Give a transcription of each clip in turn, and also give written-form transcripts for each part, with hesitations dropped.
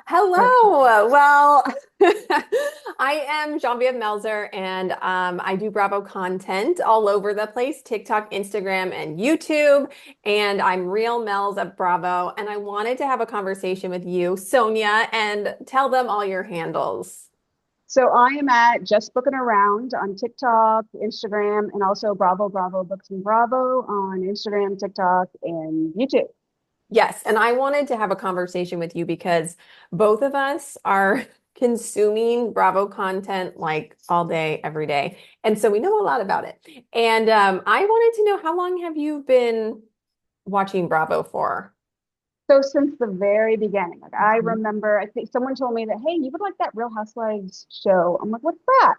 Hello. Well, I am Genevieve Melzer and I do Bravo content all over the place, TikTok, Instagram, and YouTube. And I'm Real Mel's of Bravo. And I wanted to have a conversation with you, Sonia, and tell them all your handles. So I am at Just Booking Around on TikTok, Instagram, and also Bravo, Bravo Books and Bravo on Instagram, TikTok, and YouTube. Yes, and I wanted to have a conversation with you because both of us are consuming Bravo content like all day, every day. And so we know a lot about it. And I wanted to know, how long have you been watching Bravo for? So since the very beginning, like I Mhm. remember, I think someone told me that, hey, you would like that Real Housewives show. I'm like, what's that?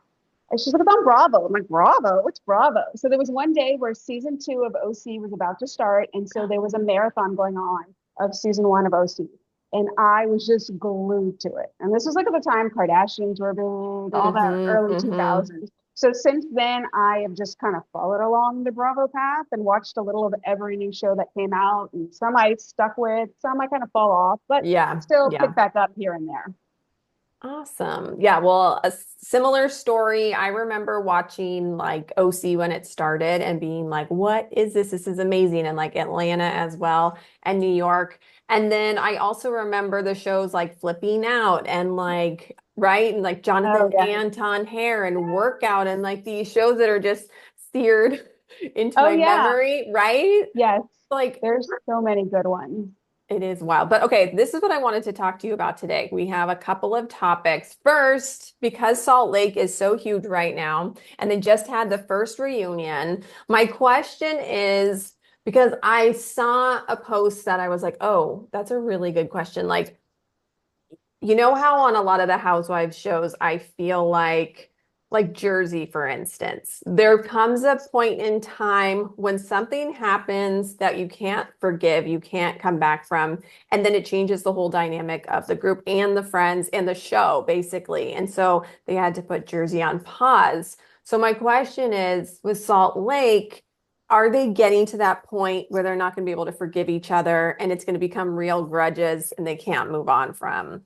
And she's like, it's on Bravo. I'm like, Bravo? What's Bravo? So there was one day where season 2 of OC was about to start. And so there was a marathon going on of season 1 of OC. And I was just glued to it. And this was like at the time Kardashians were big, all that early Hmm. 2000s. So since then, I have just kind of followed along the Bravo path and watched a little of every new show that came out. And some I stuck with, some I kind of fall off, but Yeah, still pick yeah. back up here and there. Awesome. Yeah, well, a similar story. I remember watching like OC when it started and being like, what is this? This is amazing. And like Atlanta as well and New York. And then I also remember the shows like Flipping Out and like, right? And like Oh, Jonathan yeah. Anton Hair and Workout and like these shows that are just seared into Oh, my yeah. memory, right? Yes. Like There's so many good ones. it is wild. But okay, this is what I wanted to talk to you about today. We have a couple of topics. First, because Salt Lake is so huge right now, and they just had the first reunion, my question is because I saw a post that I was like, oh, that's a really good question. Like, you know how on a lot of the housewives shows, I feel like Jersey, for instance, there comes a point in time when something happens that you can't forgive, you can't come back from, and then it changes the whole dynamic of the group and the friends and the show, basically. And so they had to put Jersey on pause. So my question is, with Salt Lake, are they getting to that point where they're not going to be able to forgive each other and it's going to become real grudges and they can't move on from?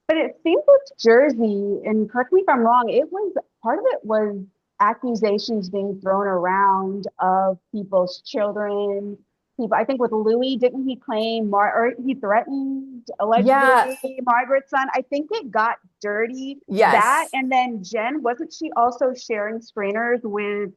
But it seems with Jersey, and correct me if I'm wrong, it was part of it was accusations being thrown around of people's children. People, I think with Louis, didn't he claim or he threatened Yeah, allegedly Margaret's son? I think it got dirty. That yes. and then Jen, wasn't she also sharing screeners with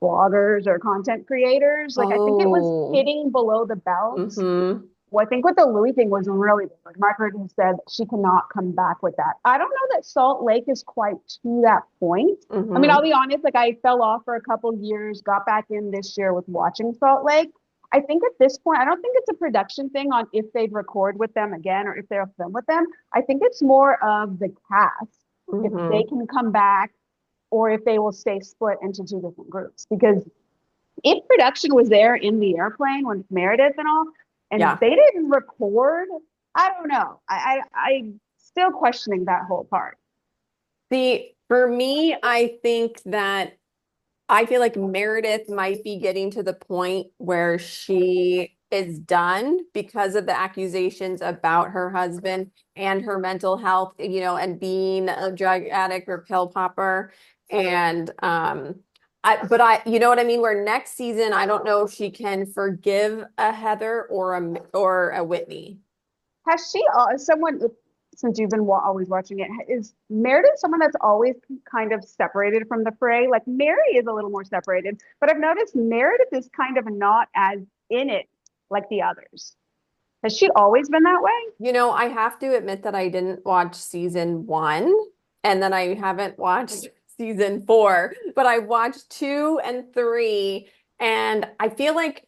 bloggers or content creators? Like I think it was Oh, hitting below the belt. mm-hmm. Well, I think what the Louis thing was really big. Like Margaret has said she cannot come back with that. I don't know that Salt Lake is quite to that point. I mean, I'll Mm-hmm. be honest, like I fell off for a couple years, got back in this year with watching Salt Lake. I think at this point, I don't think it's a production thing on if they'd record with them again or if they'll film with them. I think it's more of the cast, if they Mm-hmm. can come back or if they will stay split into two different groups. Because if production was there in the airplane when Meredith and all, and Yeah. they didn't record, I don't know. I still questioning that whole part. For me, I think that I feel like Meredith might be getting to the point where she is done because of the accusations about her husband and her mental health, and being a drug addict or pill popper. And but you know what I mean? Where next season, I don't know if she can forgive a Heather or a Whitney. Has she, someone, since you've been always watching it, is Meredith someone that's always kind of separated from the fray? Like Mary is a little more separated, but I've noticed Meredith is kind of not as in it like the others. Has she always been that way? I have to admit that I didn't watch season one, and then I haven't watched season four, but I watched two and three, and I feel like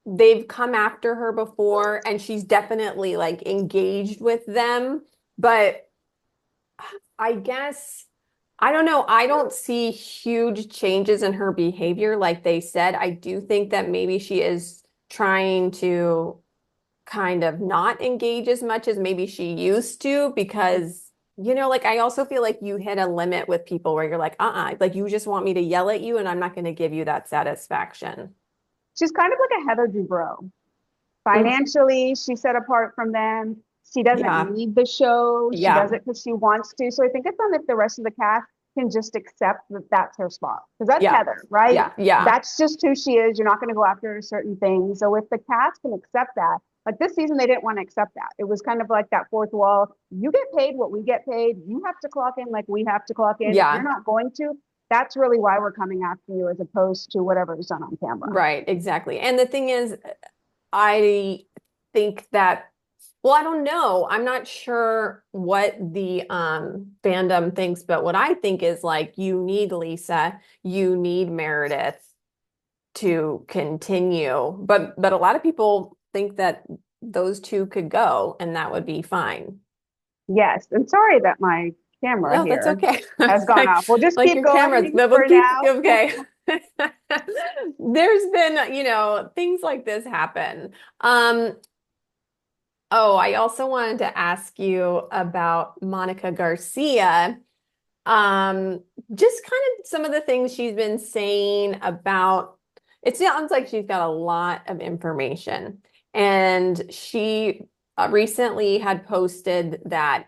they've come after her before, and she's definitely like engaged with them. But I guess, I don't know. I don't see huge changes in her behavior, like they said. I do think that maybe she is trying to kind of not engage as much as maybe she used to because like I also feel like you hit a limit with people where you're like, like you just want me to yell at you and I'm not going to give you that satisfaction. She's kind of like a Heather Dubrow. Mm, Financially, she's set apart from them. She doesn't Yeah. need the show. She does Yeah. it because she wants to. So I think it's on if the rest of the cast can just accept that that's her spot. Because that's Yeah. Heather, right? Yeah. Yeah. That's just who she is. You're not going to go after certain things. So if the cast can accept that, like this season, they didn't want to accept that. It was kind of like that fourth wall. You get paid what we get paid. You have to clock in like we have to clock in. If you're Yeah. not going to, that's really why we're coming after you as opposed to whatever is done on camera. Right. Exactly. And the thing is, I think that, well, I don't know. I'm not sure what the fandom thinks, but what I think is like you need Lisa, you need Meredith to continue. But a lot of people think that those two could go and that would be fine. Yes. And sorry that my camera No, that's here okay. I has was gone off. We'll just like keep your cameras, going but we'll for keep now. okay. There's been, things like this happen. Oh, I also wanted to ask you about Monica Garcia. Um, just kind of some of the things she's been saying about, it sounds like she's got a lot of information. And she recently had posted that,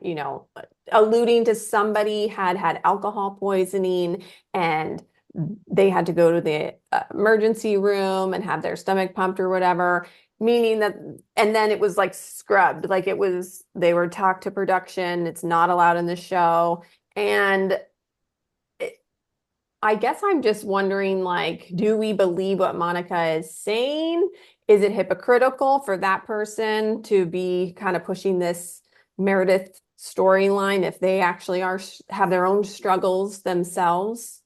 alluding to somebody had alcohol poisoning and they had to go to the emergency room and have their stomach pumped or whatever, meaning that, and then it was like scrubbed, like they were talked to production, it's not allowed in the show. And I guess I'm just wondering, like, do we believe what Monica is saying? Is it hypocritical for that person to be kind of pushing this Meredith storyline if they actually have their own struggles themselves?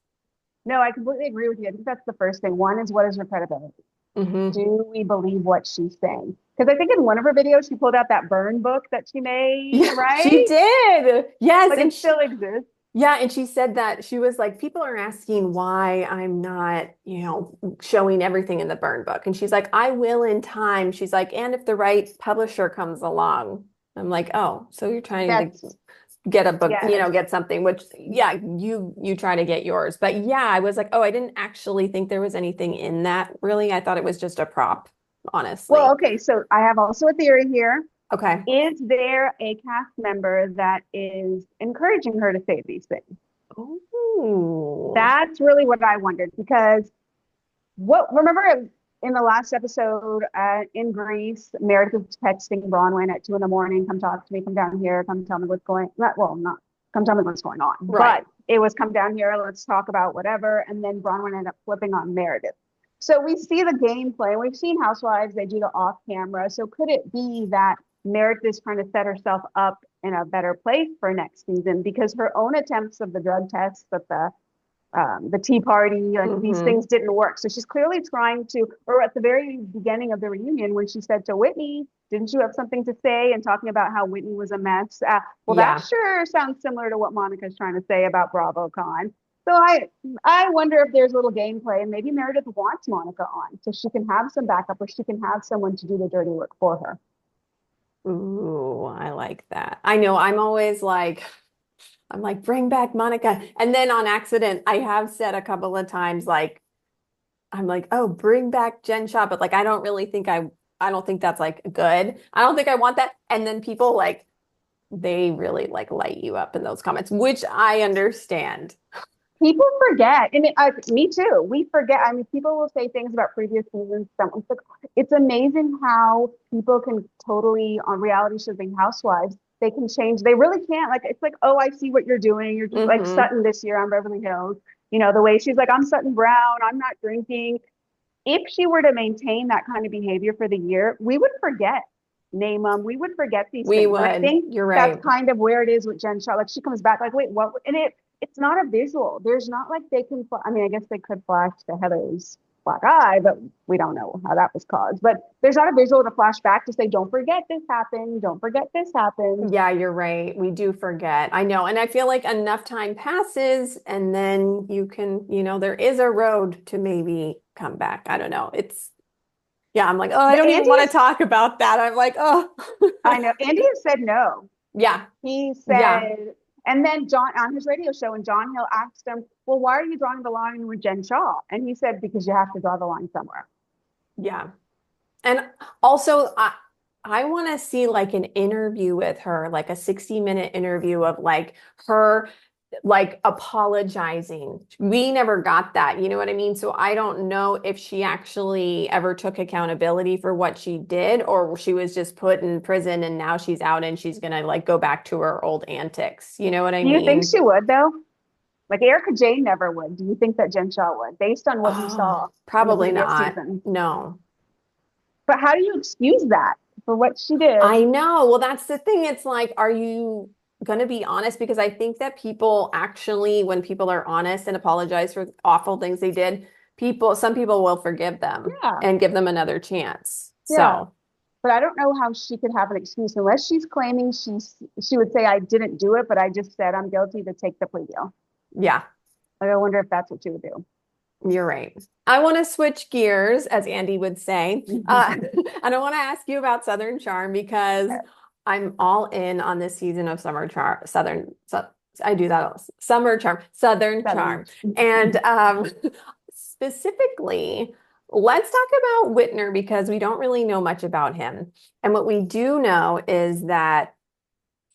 No, I completely agree with you. I think that's the first thing. One is what is her credibility? Hmm. Do we believe what she's saying? Because I think in one of her videos, she pulled out that burn book that she made, Yeah, she right? did. Yes, Like and it still exists. yeah, and she said that she was like, people are asking why I'm not, showing everything in the burn book. And she's like, I will in time. She's like, and if the right publisher comes along. I'm like, oh, so you're trying to That's, get a book, yes. get something, which yeah, you try to get yours. But yeah, I was like, oh, I didn't actually think there was anything in that, really. I thought it was just a prop, Well, honestly. okay. So I have also a theory here. Okay. Is there a cast member that is encouraging her to say these things? Oh. That's really what I wondered because remember in the last episode in Greece, Meredith was texting Bronwyn at 2 in the morning, come talk to me, come down here, come tell me what's going not come tell me what's going on. Right. But it was come down here, let's talk about whatever. And then Bronwyn ended up flipping on Meredith. So we see the gameplay. We've seen Housewives, they do the off camera. So could it be that Meredith is trying to set herself up in a better place for next season because her own attempts of the drug tests at the Tea Party, like these Hmm. things didn't work. So she's clearly trying to, or at the very beginning of the reunion, when she said to Whitney, "Didn't you have something to say?" and talking about how Whitney was a mess. Well, that Yeah. sure sounds similar to what Monica's trying to say about BravoCon. So I wonder if there's a little gameplay, and maybe Meredith wants Monica on so she can have some backup, or she can have someone to do the dirty work for her. Ooh, I like that. I know I'm like, bring back Monica. And then on accident, I have said a couple of times, like, I'm like, oh, bring back Jen Shaw. But like, I don't think that's like good. I don't think I want that. And then people like, they really like light you up in those comments, which I understand. People forget, and me too. We forget. I mean, people will say things about previous seasons. Someone's like, it's amazing how people can totally on reality shows like Housewives. They can change. They really can't. Like it's like, oh, I see what you're doing. You're just like Hmm. Sutton this year on Beverly Hills. You know the way she's like, I'm Sutton Brown. I'm not drinking. If she were to maintain that kind of behavior for the year, we would forget. Name them. We would forget these We things. And I would. think You're that's right. kind of where it is with Jen Shaw. Like she comes back, like, wait, what? And it's not a visual. There's not like they can. I mean, I guess they could flash to Heather's black eye, but we don't know how that was caused. But there's not a visual to flash back to say, don't forget this happened. Don't forget this happened. Yeah, you're right. We do forget. I know. And I feel like enough time passes and then you can, there is a road to maybe come back. I don't know. Yeah, I'm like, oh, I But don't even Andy want to is, talk about that. I'm like, oh, I know, Andy has said no. yeah, He yeah, said, and then John on his radio show, and John Hill asked him, well, why are you drawing the line with Jen Shaw? And he said, because you have to draw the line somewhere. yeah. And also, I want to see like an interview with her, like a 60-minute interview of like her like apologizing. We never got that, you know what I mean? So I don't know if she actually ever took accountability for what she did, or she was just put in prison and now she's out and she's gonna like go back to her old antics. You know what I Do you think mean? she would though? Like Erica Jane never would. Do you think that Jen Shaw would, based on what you Oh, saw in the probably previous not. season? No. But how do you excuse that for what she did? I know. Well, that's the thing. It's like, are you going to be honest? Because I think that people actually, when people are honest and apologize for awful things they did, some people will forgive them Yeah, and give them another chance. yeah. So, But I don't know how she could have an excuse unless she's claiming she would say I didn't do it, but I just said I'm guilty to take the plea deal. yeah, Like, I wonder if that's what she would do. you're right. I want to switch gears, as Andy would say. And I want to ask you about Southern Charm because I'm all in on this season of Summer Charm, I do that, Summer Charm, Southern Seven. Charm. And specifically, let's talk about Whitner because we don't really know much about him. And what we do know is that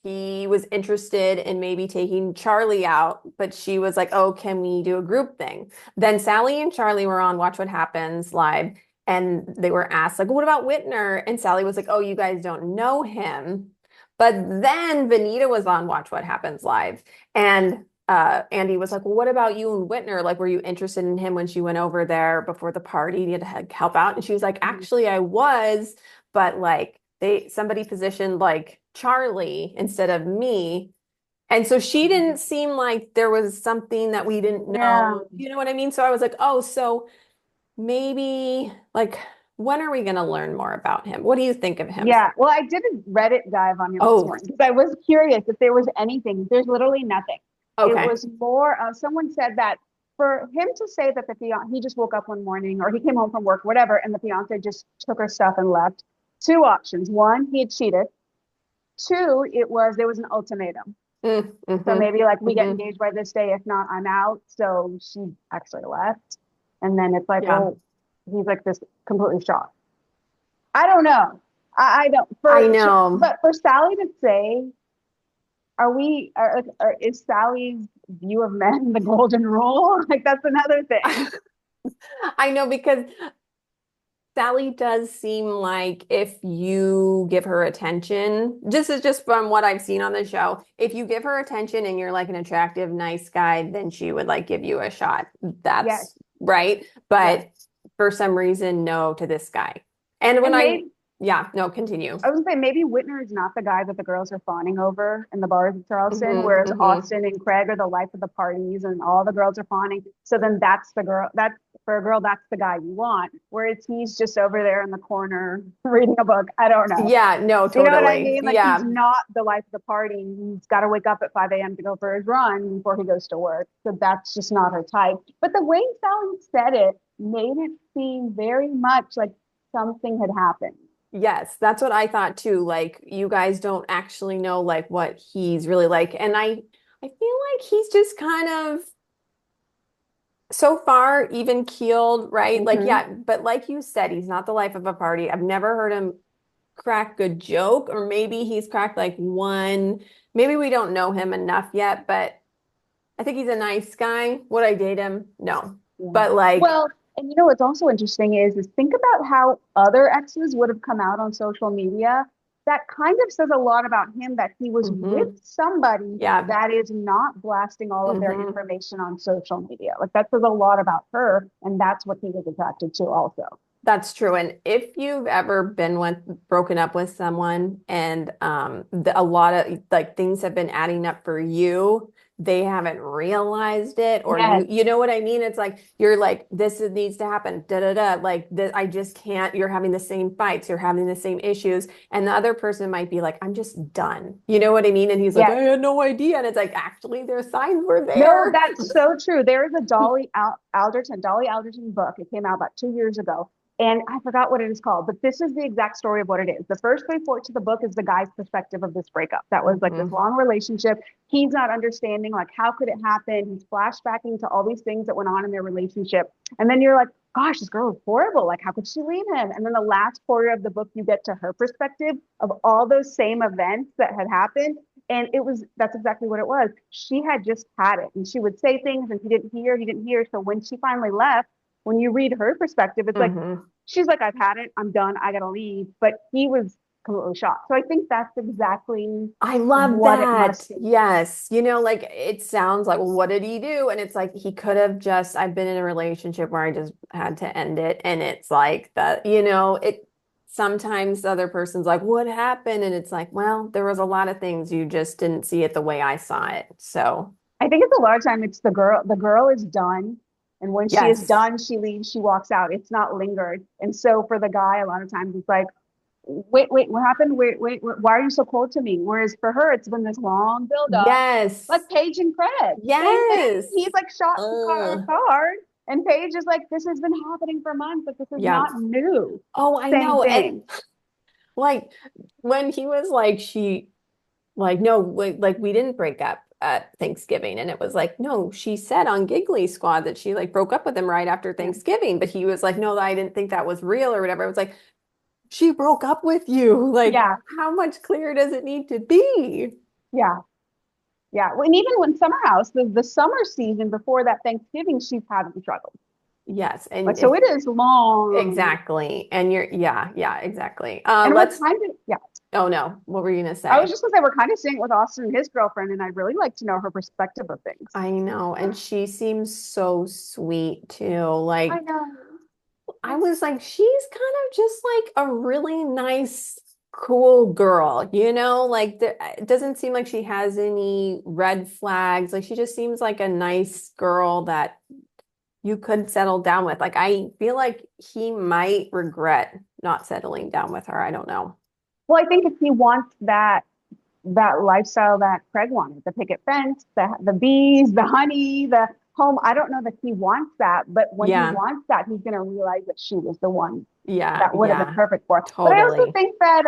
he was interested in maybe taking Charlie out, but she was like, "Oh, can we do a group thing?" Then Salley and Charlie were on Watch What Happens live, and they were asked, like, "What about Whitner?" And Salley was like, "Oh, you guys don't know him." But then Vanita was on Watch What Happens live, and Andy was like, "Well, what about you and Whitner? Like, were you interested in him when she went over there before the party? You had to help out?" And she was like, "Actually, I was, but like somebody positioned like Charlie instead of me." And so she didn't seem like there was something that we didn't Yeah. know. You know what I mean? So I was like, "Oh, so maybe like when are we going to learn more about him? What do you think of him?" Yeah. Well, I did a Reddit dive on him this Oh, morning because I was curious if there was anything. There's literally nothing. It okay. was more, someone said that for him to say that the fiance, he just woke up one morning or he came home from work, whatever, and the fiance just took her stuff and left. Two options. One, he had cheated. Two, there was an ultimatum. So Mm-hmm, maybe like we get mm-hmm. engaged by this day. If not, I'm out. So she actually left. And then it's like, Yeah, well, he's like this completely shocked. I don't know. I don't I know. but for Salley to say, is Sally's view of men the golden rule? Like that's another thing. I know because Sally does seem like if you give her attention, just from what I've seen on the show, if you give her attention and you're like an attractive, nice guy, then she would like give you a shot. Yes, That's right. yes. But for some reason, no to this guy. And when And maybe yeah, no, continue. I was gonna say maybe Whitner is not the guy that the girls are fawning over in the bars in Charleston, Hmm, whereas hmm. Austin and Craig are the life of the parties and all the girls are fawning. So then that's the girl that's for a girl, that's the guy you want. Whereas he's just over there in the corner reading a book. I don't know. Yeah, no, You know what I totally. mean? Like he's Yeah. not the life of the party. He's got to wake up at 5 a.m. to go for his run before he goes to work. So that's just not her type. But the way Sally said it made it seem very much like something had happened. Yes, that's what I thought too. Like you guys don't actually know like what he's really like. And I feel like he's just kind of so far even keeled, right? Like Mm-hmm. yeah, but like you said, he's not the life of a party. I've never heard him crack a joke, or maybe he's cracked like one. Maybe we don't know him enough yet, but I think he's a nice guy. Would I date him? No. Yeah. But like, Well, and you know what's also interesting is think about how other exes would have come out on social media. That kind of says a lot about him that he was with hmm, somebody yeah. that is not blasting all of their Hmm. information on social media. Like that says a lot about her, and that's what he was attracted to also. That's true. And if you've ever been broken up with someone and a lot of like things have been adding up for you, they haven't realized it, or Yes. you know what I mean? It's like you're like needs to happen. Da da da. Like I just can't. You're having the same fights. You're having the same issues, and the other person might be like, "I'm just done." You know what I mean? And he's like, "I Yes. had no idea." And it's like, actually, their signs were No, there. that's so true. There is a Dolly Alderton book. It came out about 2 years ago, and I forgot what it is called, but this is the exact story of what it is. The first 3 fourths of the book is the guy's perspective of this breakup. That was like this Hmm. long relationship. He's not understanding, like, how could it happen? He's flashbacking to all these things that went on in their relationship. And then you're like, gosh, this girl is horrible. Like, how could she leave him? And then the last quarter of the book, you get to her perspective of all those same events that had happened. And that's exactly what it was. She had just had it. And she would say things and he didn't hear. So when she finally left, when you read her perspective, it's like, Hmm. she's like, I've had it. I'm done. I got to leave. But he was completely shocked. So I think that's exactly I love what it that. must be. Yes. Like it sounds like, well, what did he do? And it's like he could have just, I've been in a relationship where I just had to end it. And it's like that, it sometimes the other person's like, what happened? And it's like, well, there was a lot of things you just didn't see it the way I saw it. So, I think it's a lot of time it's the girl. The girl is done. And when she is yes. done, she leaves, she walks out. It's not lingered. And so for the guy, a lot of times it's like, wait, what happened? Why are you so cold to me? Whereas for her, it's been this long build up, like Yes. Paige and Craig, same thing. Yes. He's like shot the Uh, card, and Paige is like, this has been happening for months. Like this is yeah. not new. Oh, I Same know. And thing. like when he was like, no, like we didn't break up at Thanksgiving. And it was like, no, she said on Giggly Squad that she like broke up with him right after Yeah, Thanksgiving. But he was like, no, I didn't think that was real or whatever. It was like, she broke up with you. Like, yeah, how much clearer does it need to be? yeah. Yeah. And even when Summer House, the summer season before that Thanksgiving, she's having struggles. Yes. Like And so, if it is long. exactly. And yeah, exactly. And we're Let's, kind of, yeah. oh no, what were you gonna I was say? just gonna say we're kind of seeing it with Austin and his girlfriend, and I'd really like to know her perspective of things. I know. And she seems so sweet too. I Like, know. I was like, she's kind of just like a really nice, cool girl, Like it doesn't seem like she has any red flags. Like she just seems like a nice girl that you could settle down with. Like I feel like he might regret not settling down with her. I don't know. Well, I think if he wants that lifestyle that Craig wanted, the picket fence, the bees, the honey, the home. I don't know that he wants that, but when he Yeah. wants that, he's gonna realize that she was the one Yeah. that would have been Yeah. perfect for. But I also Totally. think that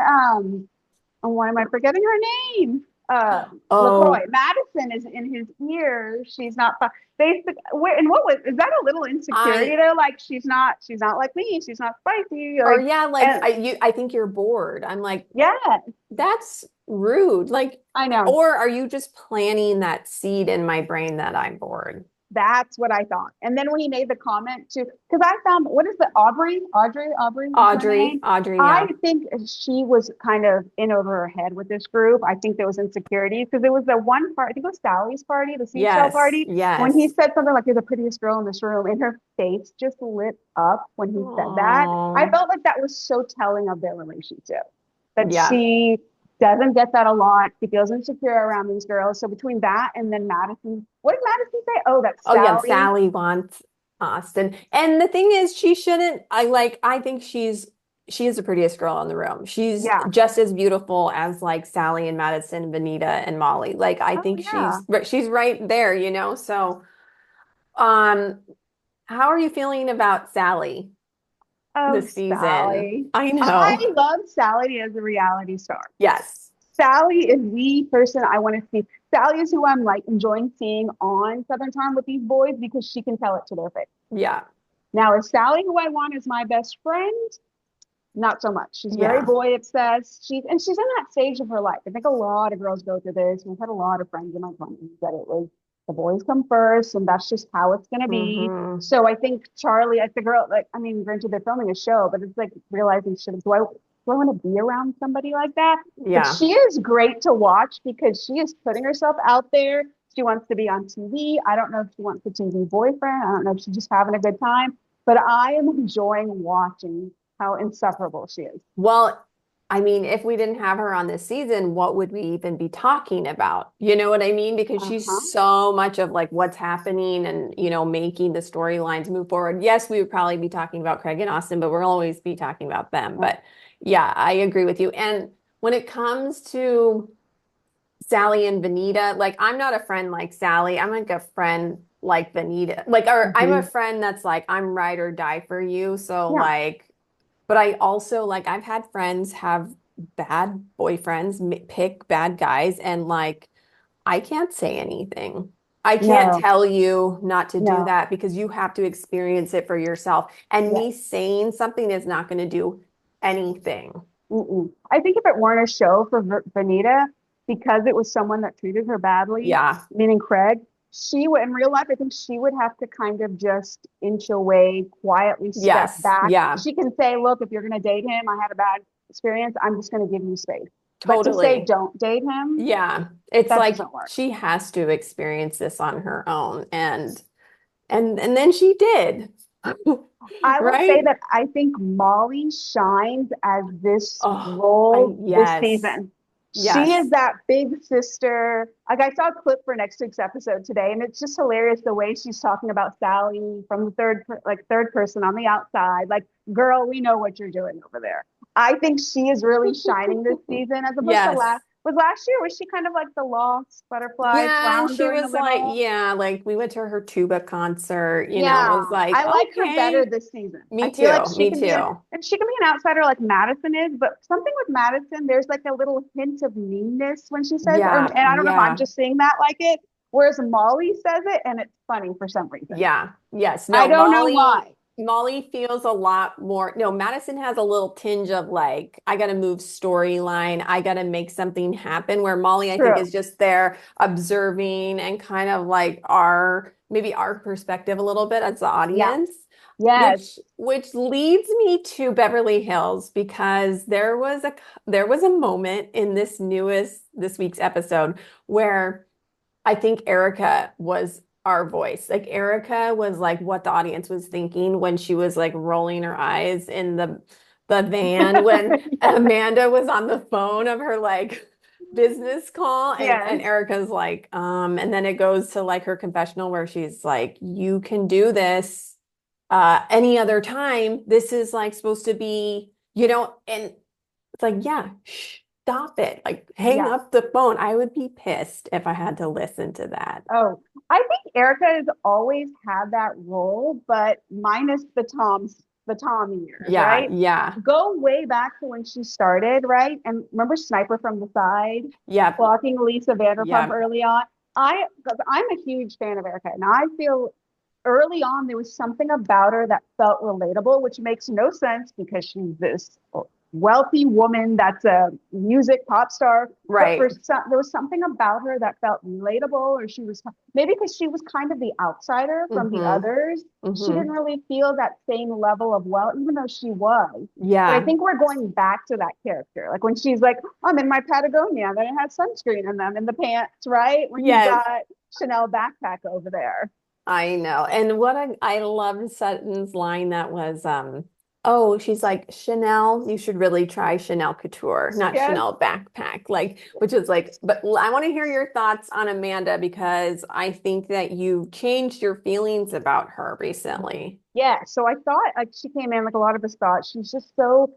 oh, why am I forgetting her name? LaCroix. Oh, Madison is in his ear. She's not basic. And what was is that a little insecurity I though? Like she's not like me. She's not spicy. or Like yeah, like and I think you're bored. I'm like, yeah, that's rude. Like, I know. or are you just planting that seed in my brain that I'm bored? That's what I thought. And then when he made the comment to, because I found, what is the Audrey is her name. Audrey, I yeah. think she was kind of in over her head with this group. I think there was insecurities because there was the one part, I think it was Sally's party, the seashell Yes, party, when he yes. said something like, you're the prettiest girl in this room, and her face just lit up when he said that. I Oh, felt like that was so telling of their relationship that yeah. she doesn't get that a lot. She feels insecure around these girls. So between that and then Madison, what did Madison say? Oh, that Oh, yeah. Salley. Sally wants Austin. And the thing is, she shouldn't, I think she is the prettiest girl in the room. She's Yeah. just as beautiful as like Sally and Madison, Vanita and Molly. Like, I Oh, think yeah. she's right there. So, um, how are you feeling about Sally Oh, this season? Salley. I know. I love Salley as a reality star. Yes. Salley is the person I want to see. Salley is who I'm like enjoying seeing on Southern Charm with these boys because she can tell it to their face. Yeah. Now, is Salley who I want as my best friend? Not so much. She's very Yeah. boy obsessed. She's in that stage of her life. I think a lot of girls go through this. We've had a lot of friends in my 20s that it was the boys come first, and that's just how it's gonna be. Hmm. So I think Charlie, like the girl, like I mean, granted they're filming a show, but it's like realizing should do I want to be around somebody like that? But Yeah. she is great to watch because she is putting herself out there. She wants to be on TV. I don't know if she wants a TV boyfriend. I don't know if she's just having a good time. But I am enjoying watching how insufferable she is. Well, I mean, if we didn't have her on this season, what would we even be talking about? You know what I mean? Because she's Uh-huh. so much of like what's happening and, making the storylines move forward. Yes, we would probably be talking about Craig and Austin, but we'll always be talking about them. Yeah. But yeah, I agree with you. And when it comes to Sally and Vanita, like I'm not a friend like Sally. I'm like a friend like Vanita. Like, or I'm a Mhm. friend that's like, I'm ride or die for you. So Yeah. like, but I also like I've had friends have bad boyfriends, pick bad guys, and like I can't say anything. I can't No, tell you not to do no. that because you have to experience it for yourself. And Yeah. me saying something is not going to do anything. Mm-mm. I think if it weren't a show for Vanita, because it was someone that treated her badly, Yeah. meaning Craig, she would, in real life, I think she would have to kind of just inch away, quietly step Yes. back. Yeah. She can say, look, if you're going to date him, I had a bad experience. I'm just going to give you space. But to say, Totally. don't date him, Yeah. It's that like doesn't work. she has to experience this on her own. And then she did. I will say Right? that I think Molly shines as this Oh, role this yes. season. She is Yes. that big sister. Like I saw a clip for next week's episode today, and it's just hilarious the way she's talking about Salley from the third person on the outside. Like, girl, we know what you're doing over there. I think she is really shining this season as opposed to Yes. last year. Was she kind of like the lost butterfly Yeah, and she floundering a was like, little? yeah, like we went to her tuba concert, it Yeah, was like, I like her better okay, this season. I me feel like too, me too. she can be an outsider like Madison is, but something with Madison, there's like a little hint of meanness when she says, Yeah, and I don't know if I'm yeah, just seeing that like it, whereas Molly says it and it's funny for some reason. yeah, yes. I No, don't know why. Molly feels a lot more. No, Madison has a little tinge of like, I got to move storyline, I got to make something happen, where Molly, I think, True. is just there observing and kind of like maybe our perspective a little bit as the Yeah. audience. Yes. Which leads me to Beverly Hills because there was a moment in this week's episode where I think Erica was our voice. Like Erica was like what the audience was thinking when she was like rolling her eyes in the van when Amanda was on the phone of her like business call, and Yes. Erica's like and then it goes to like her confessional where she's like, you can do this any other time. This is like supposed to be, and it's like, yeah, stop it. Like, hang Yeah. up the phone. I would be pissed if I had to listen to that. Oh, I think Erica has always had that role, but minus the Tom years, Yeah, right? yeah, Go way back to when she started, right? And remember Sniper from the Side, yep, blocking Lisa Vanderpump yep. early on. Because I'm a huge fan of Erica, and I feel early on there was something about her that felt relatable, which makes no sense because she's this wealthy woman that's a music pop star. But Right. there was something about her that felt relatable, or she was maybe because she was kind of the outsider from the Mm-hmm. others. She didn't Mm-hmm. really feel that same level of wealth, even though she was. But I Yeah. think we're going back to that character, like when she's like, "I'm in my Patagonia, then it has sunscreen in them in the pants," right? When you've Yes, got Chanel backpack over there. I know. And what I loved Sutton's line that was, oh, she's like, Chanel, you should really try Chanel Couture, not Yes. Chanel backpack. Like, which is like, but I want to hear your thoughts on Amanda because I think that you changed your feelings about her recently. Yeah, so I thought like she came in like a lot of us thought she's just so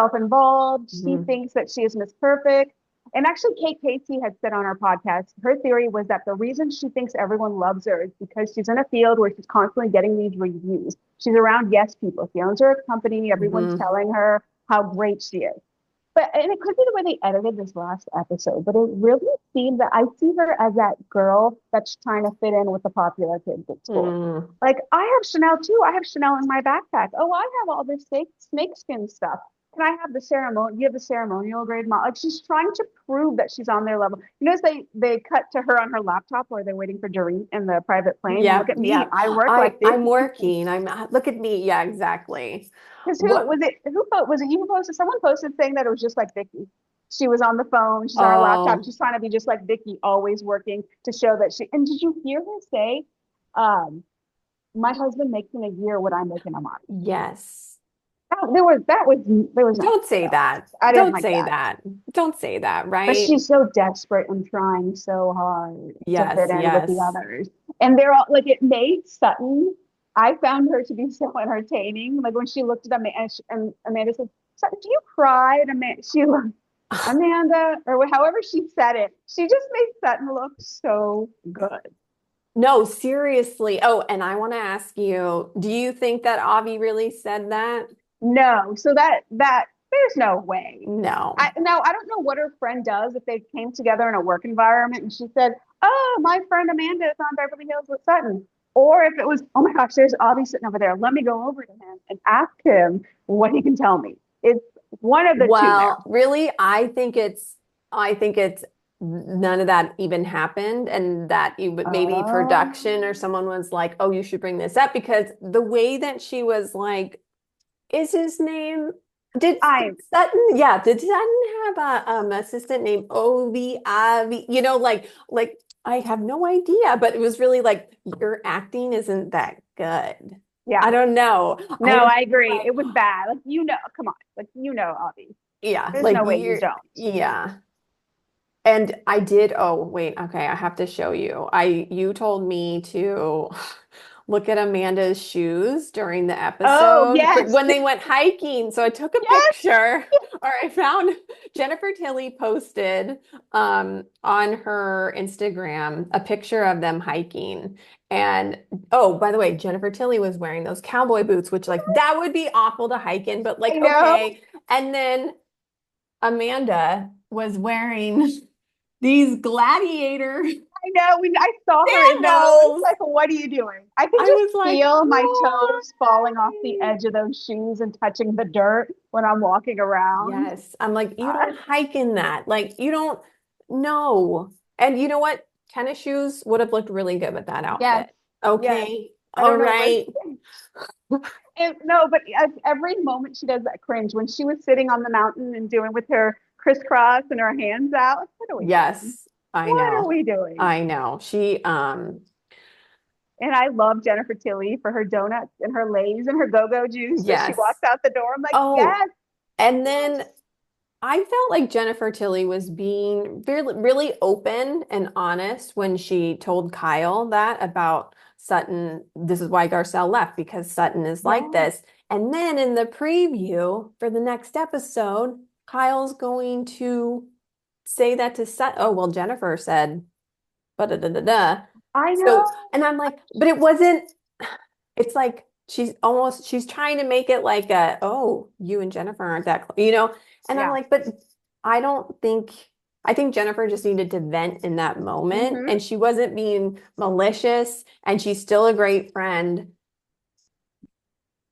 self-involved. She Mhm. thinks that she is Miss Perfect. And actually, Kate Casey had said on our podcast, her theory was that the reason she thinks everyone loves her is because she's in a field where she's constantly getting these reviews. She's around yes people. She owns her company. Everyone's Mhm. telling her how great she is. But and it could be the way they edited this last episode, but it really seems that I see her as that girl that's trying to fit in with the popular kids at school. Mm. Like, I have Chanel too. I have Chanel in my backpack. Oh, I have all this snakeskin stuff. Can I have the ceremony? You have the ceremonial grade model. Like she's trying to prove that she's on their level. You know, as they cut to her on her laptop where they're waiting for Dorit in the private plane. And look Yep, at me, yep. I work I like this. I'm working. Look at me. Yeah, exactly. Because who What? was it? Was it you who posted? Someone posted saying that it was just like Vicky. She was on the phone. She's on her laptop. Oh, She's trying to be just like Vicky, always working to show that she. And did you hear her say, um, "My husband makes in a year what I make in a month"? yes. There was no. Don't say that. I didn't Don't like say that. that. Don't say that, But right? she's so desperate and trying so hard to fit Yes, in with the yes. others. And they're all like it made Sutton. I found her to be so entertaining. Like when she looked at Amanda and Amanda said, "Sutton, do you cry?" And she looked Amanda, or however she said it, she just made Sutton look so good. No, seriously. Oh, and I want to ask you, do you think that Avi really said that? No, so that there's no way. No. I don't know what her friend does if they came together in a work environment and she said, oh, my friend Amanda is on Beverly Hills with Sutton. Or if it was, oh my gosh, there's Avi sitting over there. Let me go over to him and ask him what he can tell me. It's one of the two there. Well, really, I think it's none of that even happened, and that you would maybe Oh, production or someone was like, "Oh, you should bring this up," because the way that she was like, "Is his name?" I Did Sutton? Yeah, did Sutton have a assistant named Ovi Avi? Like I have no idea, but it was really like your acting isn't that good. yeah. I don't know. I No, was I agree. like, It was bad. Like come on. Like Avi. yeah, There's like no way you you're, don't. yeah. And I did, oh, wait, okay, I have to show you. You told me to look at Amanda's shoes during the Oh, episode yes. when they went hiking. So I took a Yes. picture, or I found Jennifer Tilly posted on her Instagram a picture of them hiking. And oh, by the way, Jennifer Tilly was wearing those cowboy boots, which like that would be awful to hike in, but I like know. okay. And then Amanda was wearing these gladiator I know. I saw her in those. sandals. Like, what are you doing? I can I just was like, feel my toes falling off the why? edge of those shoes and touching the dirt when I'm walking around. Yes. I'm like, you Uh, don't hike in that. Like, you don't know. And you know what? Tennis shoes would have looked really good with that yes. outfit. Yes. Okay. I All don't know where right. she no, but every moment she does that cringe when she was sitting on the mountain and doing with her crisscross and her hands out. What are we doing? Yes, I What are know. we doing? I know. She, And I love Jennifer Tilly for her donuts and her Lay's and her go-go juice as she yes. walks out the door. I'm like, Oh, yes, and then yes, I felt like Jennifer Tilly was being really open and honest when she told Kyle that about Sutton. This is why Garcelle left because Sutton is like yes. this. And then in the preview for the next episode, Kyle's going to say that to Sutton. Oh, well, Jennifer said, but da da da da. I know. So, and I'm like, but it wasn't, it's like she's trying to make it like oh, you and Jennifer aren't that close, And I'm Yeah. like, but I don't think I think Jennifer just needed to vent in that moment Hmm. and she wasn't being malicious and she's still a great friend.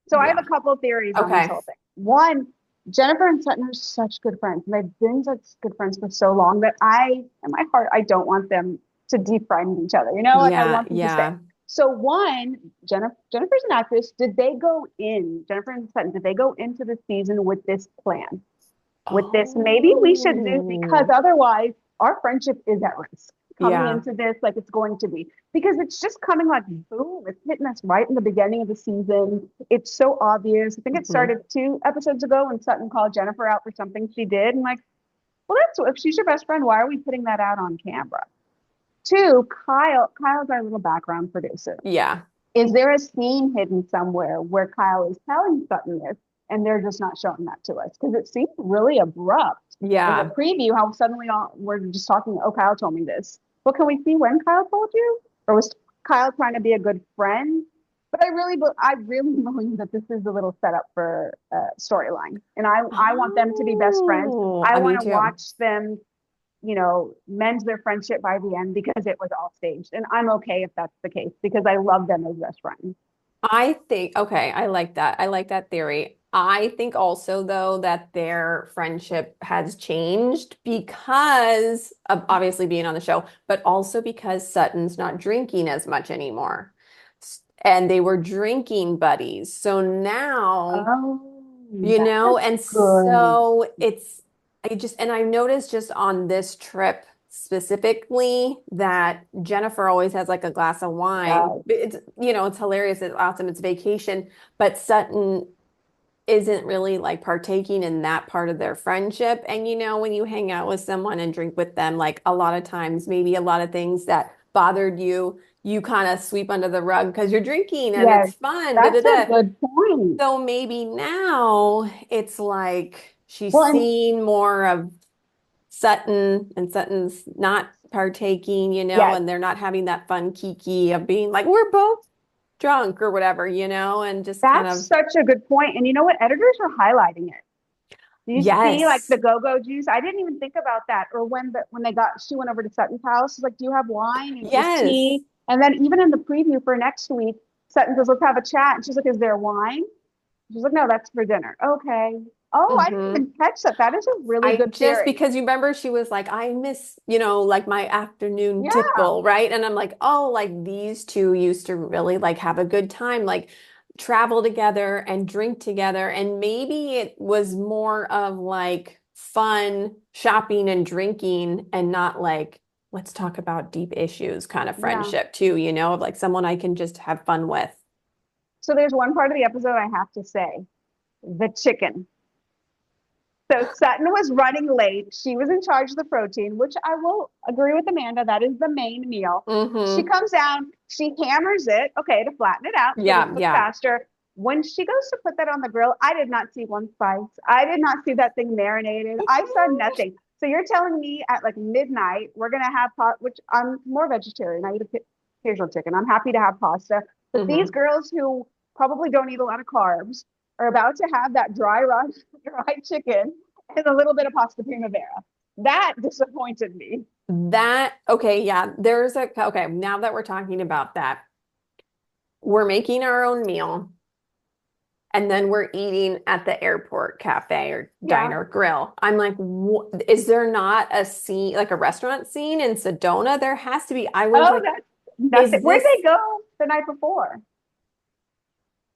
So I have Yeah. a couple of theories on this Okay. whole thing. One, Jennifer and Sutton are such good friends, and they've been such good friends for so long that in my heart, I don't want them to defriend each other. You know, like I Yeah, want them to stay. yeah. So one, Jennifer's an actress. Jennifer and Sutton, did they go into the season with this plan? With this, maybe we should do because Oh. otherwise our friendship is at risk coming Yeah. into this like it's going to be because it's just coming like boom, it's hitting us right in the beginning of the season. It's so obvious. I think it Mhm. started 2 episodes ago when Sutton called Jennifer out for something she did. And like, well, that's if she's your best friend, why are we putting that out on camera? Two, Kyle's our little background producer. Yeah. Is there a scene hidden somewhere where Kyle is telling Sutton this and they're just not showing that to us? Because it seems really abrupt in the Yeah. preview how suddenly we're just talking, oh, Kyle told me this. Well, can we see when Kyle told you? Or was Kyle trying to be a good friend? But I really believe that this is a little setup for storyline. And I want them to be best friends. Oh, I I want me to too. watch them mend their friendship by the end because it was all staged. And I'm okay if that's the case because I love them as best friends. I think, okay, I like that. I like that theory. I think also, though, that their friendship has changed because of obviously being on the show, but also because Sutton's not drinking as much anymore. And they were drinking buddies. So now, Oh, that's and good. so and I noticed just on this trip specifically that Jennifer always has like a glass of wine. Yeah. It's hilarious. It's awesome. It's vacation, but Sutton isn't really like partaking in that part of their friendship. And when you hang out with someone and drink with them, like a lot of times, maybe a lot of things that bothered you, you kind of sweep under the rug because you're drinking and Yes, it's fun. Da, da, that's a da. good point. So maybe now it's like she's Well, and seeing more of Sutton and Sutton's not partaking, yes, and they're not having that fun kiki of being like, we're both drunk or whatever, and just kind that's of, such a good point. And you know what? Editors are highlighting it. Do you see like Yes. the go-go juice? I didn't even think about that. Or she went over to Sutton's house, she's like, "Do you have wine?" And it was Yes. tea. And then even in the preview for next week, Sutton goes, "Let's have a chat." And she's like, "Is there wine?" She's like, "No, that's for dinner." Okay. Oh, I didn't Hmm. even catch that. That is a really I good just theory. because you remember she was like, I miss, like my afternoon Yeah. tickle, right? And I'm like, oh, like these two used to really like have a good time, like travel together and drink together. And maybe it was more of like fun shopping and drinking and not like, let's talk about deep issues kind of Yeah. friendship too, of like someone I can just have fun with. So there's one part of the episode I have to say, the chicken. So Sutton was running late. She was in charge of the protein, which I will agree with Amanda. That is the main meal. She Hmm. comes down, she hammers it, okay, to flatten it out so it'll Yeah, cook yeah. faster. When she goes to put that on the grill, I did not see one spice. I did not see that thing marinated. I saw nothing. So you're telling me at like midnight, we're going to have pot, which I'm more vegetarian. I eat occasional chicken. I'm happy to have pasta. But these Hmm. girls who probably don't eat a lot of carbs are about to have that dry chicken and a little bit of pasta primavera. That disappointed me. Okay, yeah, okay, now that we're talking about that, we're making our own meal and then we're eating at the airport cafe or Yeah. diner grill. I'm like, is there not a scene, like a restaurant scene in Sedona? There has to be. I was Oh, like, that's nothing. is Where'd this, they go the night before?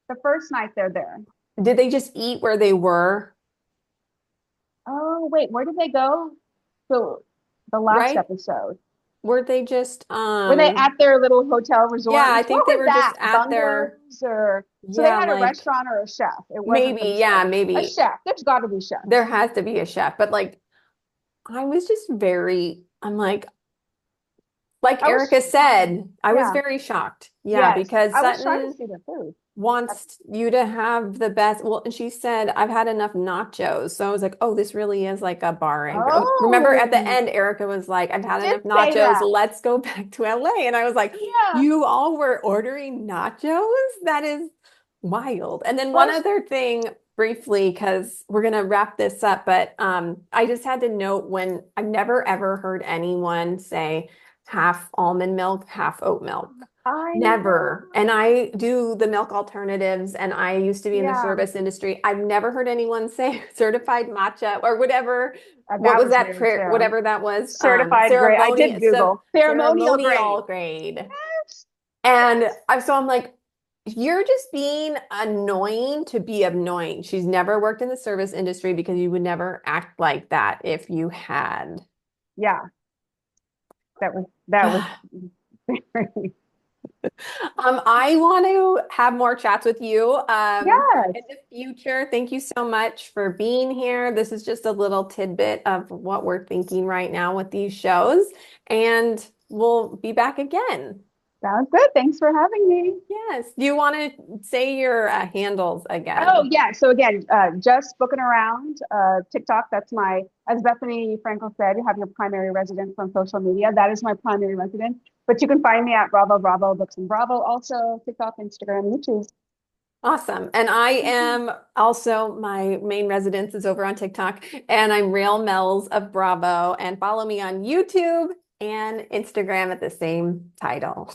The first night they're there. did they just eat where they were, Oh, wait, where did they go? So the last right? episode. Were they just, Were they at their little hotel yeah, resort? I Which what think they was were just that? at their, Bungalows or so they yeah, had a like restaurant or a chef. It wasn't maybe, yeah, themselves. A maybe chef. There's got to be there chefs. has to be a chef, but like, I was just I'm like I was Erica shocked. said, I was Yeah. very shocked. Yeah, Yes. because I was trying to Sutton see their food. wants you to have the best. Well, and she said, I've had enough nachos. So I was like, oh, this really is like a bar and remember at the Oh, end, Erica was like, I've she had did enough say nachos. that. Let's go back to LA. And I was like, Yeah. you all were ordering nachos? That is wild. And then one Well, other thing briefly, because we're gonna wrap this up, but I just had to note when I've never ever heard anyone say half almond milk, half oat milk. I Never. know. And I do the milk alternatives, and I used to be in the Yeah. service industry. I've never heard anyone say certified matcha or whatever. What That was was that weird prayer? too. Whatever that was. Certified grade. I did Google ceremonial grade. Ceremonial grade. Yes. And Yes. I'm like, you're just being annoying to be annoying. She's never worked in the service industry because you would never act like that if you had. Yeah. That was very, I want to have more chats with you in yes. the future. Thank you so much for being here. This is just a little tidbit of what we're thinking right now with these shows, and we'll be back again. Sounds good. Thanks for having me. Yes. Do you want to say your handles Oh again? yeah. So again, just booking around TikTok. That's my, as Bethany Frankel said, you have your primary residence on social media. That is my primary residence. But you can find me at Bravo Bravo Books and Bravo. Also TikTok, Instagram, YouTube. Awesome. And I Mhm. am also, my main residence is over on TikTok, and I'm Real Mel's of Bravo. And follow me on YouTube and Instagram at the same title,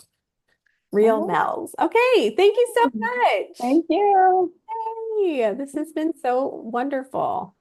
Real All Mel's. Okay. Thank you so right. much. Thank you. Hey, this has been so wonderful.